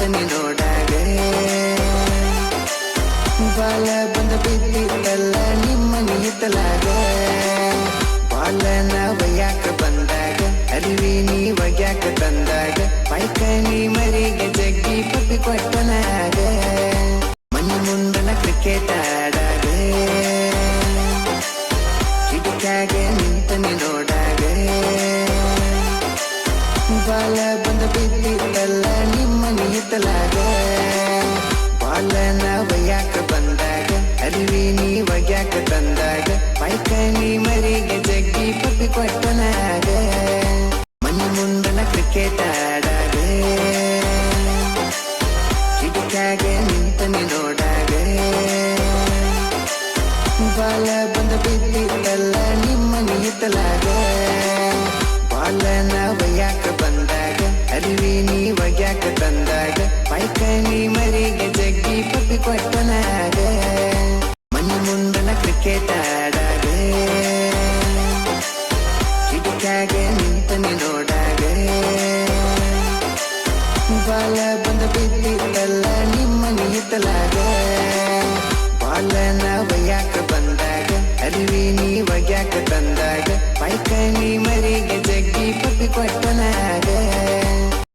ನಿಂತನಿ ನೋಡಾಗ ಬಾಲ ಬಂದ ಬಿದ್ದಿತ್ತಲ್ಲ ನಿಮ್ಮನಿ ಹಿತ್ತಲಾಗ ಬಾಲನ ಒಯ್ಯಾಕ ಬಂದಾಗ ಅರಿವಿ ನೀ ಒಗ್ಯಾಕ ತಂದಾಗ ಪೈಕನಿ ಮರಿಗೆ ಜಗ್ಗಿ ಪಪ್ಪಿ ಕೊಟ್ಟನಾಗ ಮನಿ ಮುಂದನ ಕ್ರಿಕೆಟ್ ಆಡಾಗ ಕಿಟಕ್ಯಾಗ ನಿಂತನಿ ನೋಡಾಗ ಬಾಲ ಬಂದ ಬಿದ್ದಿತ್ತಲ್ಲ ನಿಮ್ಮನಿ ಹಿತ್ತಲಾಗ ಬಾಲನ ಒಯ್ಯಾಕ ಬಂದಾಗ ಅರಿವಿ ನೀ ಒಗ್ಯಾಕ ತಂದಾಗ ಪೈಕನಿ ಮರಿಗೆ ಜಗ್ಗಿ ಪಪ್ಪಿ ಕೊಟ್ಟನಾಗ ಮನಿ ಮುಂದನ ಕ್ರಿಕೆಟ್ ಆಡಾಗ ಕಿಟಕ್ಯಾಗ ನಿಂತನಿ ನೋಡಾಗ ಬಾಲ ಬಂದ ಬಿದ್ದಿತ್ತಲ್ಲ ನಿಮ್ಮನಿ ಹಿತ್ತಲಾಗ ಬಾಲನ ಒಯ್ಯಾಕ ಬಂದಾಗ ಅರಿವಿ ನೀ ಒಗ್ಯಾಕ ತಂದಾಗ ಪೈಕನಿ ಮರಿಗೆ ಜಗ್ಗಿ ಪಪ್ಪಿ ಕೊಟ್ಟನಾಗ ಮನಿ ಮುಂದನ ಕ್ರಿಕೆಟ್ ಆಡಾಗ ಕಿಟಕ್ಯಾಗ ನಿಂತನಿ ನೋಡಾಗ ಬಾಲ ಬಂದ ಬಿದ್ದಿತ್ತಲ್ಲ ನಿಮ್ಮನಿ ಹಿತ್ತಲಾಗ ಬಾಲನ ಒಯ್ಯಾಕ ಬಂದಾಗ ಅರಿವಿ ನೀ ಒಗ್ಯಾಕ ತಂದಾಗ ಪೈಕನಿ ಮರಿಗೆ ಜಗ್ಗಿ ಪಪ್ಪಿ ಕೊಟ್ಟನಾಗ